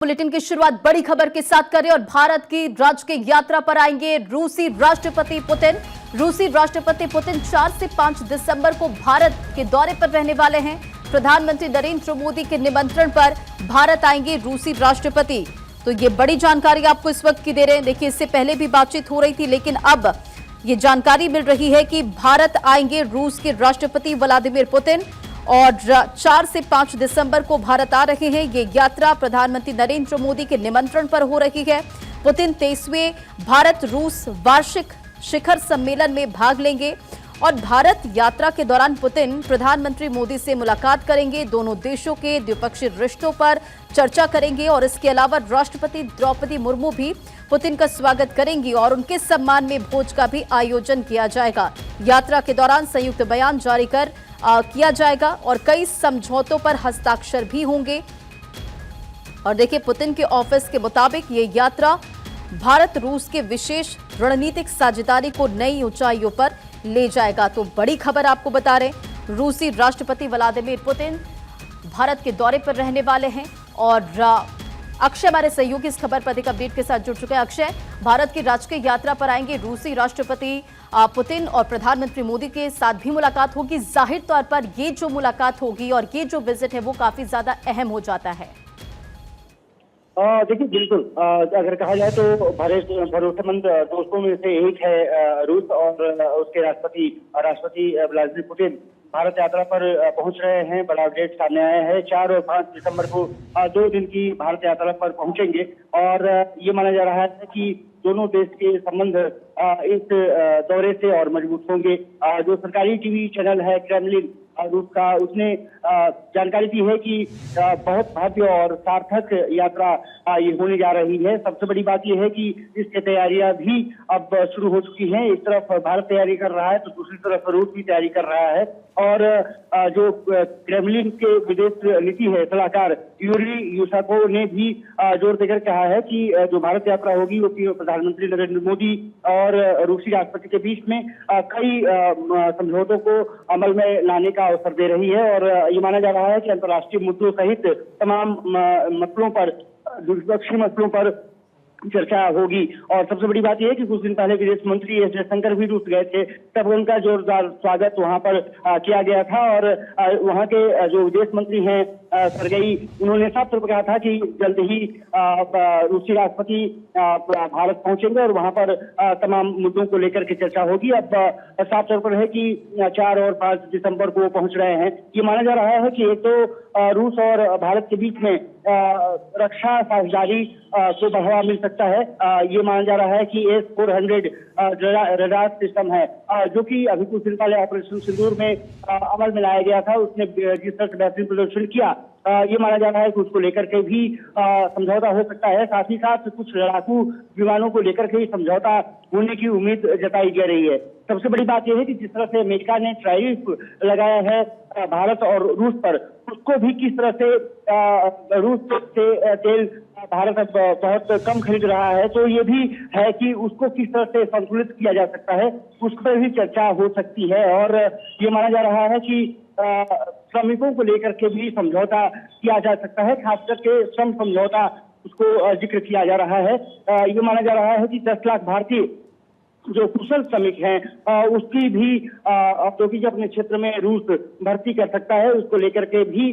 Bulletin की शुरुआत बड़ी खबर के साथ करें और भारत की राजकीय यात्रा पर आएंगे रूसी राष्ट्रपति पुतिन। रूसी राष्ट्रपति पुतिन 4 से 5 दिसंबर को भारत के दौरे पर रहने वाले हैं। प्रधानमंत्री नरेंद्र मोदी के निमंत्रण पर भारत आएंगे रूसी राष्ट्रपति। तो ये बड़ी जानकारी आपको इस वक्त की दे रहे हैं। देखिए, इससे पहले भी बातचीत हो रही थी, लेकिन अब ये जानकारी मिल रही है कि भारत आएंगे रूस के राष्ट्रपति व्लादिमीर पुतिन और 4 से 5 दिसंबर को भारत आ रहे हैं। ये यात्रा प्रधानमंत्री नरेंद्र मोदी के निमंत्रण पर हो रही है। पुतिन 23वें भारत रूस वार्षिक शिखर सम्मेलन में भाग लेंगे और भारत यात्रा के दौरान पुतिन प्रधानमंत्री मोदी से मुलाकात करेंगे। दोनों देशों के द्विपक्षीय रिश्तों पर चर्चा करेंगे और इसके अलावा राष्ट्रपति द्रौपदी मुर्मू भी पुतिन का स्वागत करेंगी और उनके सम्मान में भोज का भी आयोजन किया जाएगा। यात्रा के दौरान संयुक्त बयान जारी कर किया जाएगा और कई समझौतों पर हस्ताक्षर भी होंगे। और देखिए, पुतिन के ऑफिस के मुताबिक ये यात्रा भारत रूस के विशेष रणनीतिक साझेदारी को नई ऊंचाइयों पर ले जाएगा। तो बड़ी खबर आपको बता रहे हैं, रूसी राष्ट्रपति व्लादिमीर पुतिन भारत के दौरे पर रहने वाले हैं और अक्षय हमारे सहयोगी इस खबर पर अधिक अपडेट के साथ जुड़ चुके हैं। अक्षय, भारत की राजकीय यात्रा पर आएंगे रूसी राष्ट्रपति पुतिन और प्रधानमंत्री मोदी के साथ भी मुलाकात होगी। जाहिर तौर पर ये जो मुलाकात होगी और ये जो विजिट है वो काफी ज्यादा अहम हो जाता है। देखिए, बिल्कुल अगर कहा जाए तो भरोसेमंद दोस्तों में से एक है रूस और उसके राष्ट्रपति व्लादिमीर पुतिन भारत यात्रा पर पहुंच रहे हैं। बड़ा अपडेट सामने आया है। 4 और 5 दिसंबर को 2 दिन की भारत यात्रा पर पहुंचेंगे और ये माना जा रहा है कि दोनों देश के संबंध इस दौरे से और मजबूत होंगे। जो सरकारी टीवी चैनल है क्रेमलिन रूस का, उसने जानकारी दी है कि बहुत भव्य और सार्थक यात्रा ये होने जा रही है। सबसे बड़ी बात यह है कि इसकी तैयारियां भी अब शुरू हो चुकी हैं। एक तरफ भारत तैयारी कर रहा है तो दूसरी तरफ रूस भी तैयारी कर रहा है। और जो क्रेमलिन के विदेश नीति है सलाहकार यूरी युशकोव ने भी जोर देकर कहा है कि जो भारत यात्रा होगी वो प्रधानमंत्री नरेंद्र मोदी और रूसी राष्ट्रपति के बीच में कई समझौतों को अमल में लाने का अवसर दे रही है। और ये माना जा रहा है कि अंतर्राष्ट्रीय मुद्दों सहित तमाम मसलों पर, द्विपक्षीय मसलों पर चर्चा होगी। और सबसे बड़ी बात यह है कि कुछ दिन पहले विदेश मंत्री एस जयशंकर भी रूस गए थे, तब उनका जोरदार स्वागत वहां पर किया गया था। और वहां के जो विदेश मंत्री हैं सरगेई, उन्होंने साफ तौर पर कहा था कि जल्द ही रूसी राष्ट्रपति भारत पहुंचेंगे और वहां पर तमाम मुद्दों को लेकर के चर्चा होगी। अब साफ तौर पर है कि 4 और 5 दिसंबर को पहुंच रहे हैं। ये माना जा रहा है कि एक तो रूस और भारत के बीच में रक्षा साझेदारी को बढ़ावा मिल सकता है। ये माना जा रहा है कि S-400 रडार सिस्टम है जो कि अभी कुछ दिन पहले ऑपरेशन सिंदूर में अमल में लाया गया था, उसने जिस तरह से बेहतरीन प्रदर्शन किया, ये माना जा रहा है कि उसको लेकर के भी समझौता हो सकता है। साथ ही साथ कुछ लड़ाकू विमानों को लेकर के भी समझौता होने की उम्मीद जताई जा रही है। सबसे बड़ी बात यह है कि जिस तरह से अमेरिका ने टैरिफ लगाया है भारत और रूस पर, उसको भी किस तरह से रूस से तेल भारत अब बहुत कम खरीद रहा है, तो ये भी है कि उसको किस तरह से संतुलित किया जा सकता है, उस पर भी चर्चा हो सकती है। और ये माना जा रहा है कि श्रमिकों को लेकर के भी समझौता किया जा सकता है, खास करके श्रम समझौता उसको जिक्र किया जा रहा है। ये माना जा रहा है कि 10 लाख भारतीय जो कुशल श्रमिक हैं उसकी भी औद्योगिक अपने क्षेत्र में रूस भर्ती कर सकता है, उसको लेकर के भी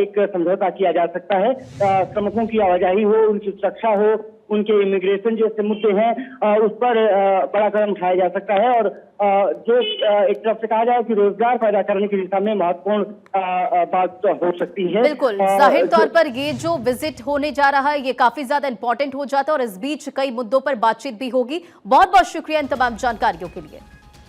एक समझौता किया जा सकता है। श्रमिकों की आवाजाही हो, उनकी सुरक्षा हो, उनके इमिग्रेशन जैसे मुद्दे हैं उस पर बड़ा कदम उठाया जा सकता है। और जो एक तरफ से कहा जाए कि रोजगार पैदा करने की दिशा में महत्वपूर्ण बात हो सकती है। बिल्कुल, जाहिर तौर पर ये जो विजिट होने जा रहा है ये काफी ज्यादा इंपॉर्टेंट हो जाता है और इस बीच कई मुद्दों पर बातचीत भी होगी। बहुत बहुत शुक्रिया इन तमाम जानकारियों के लिए।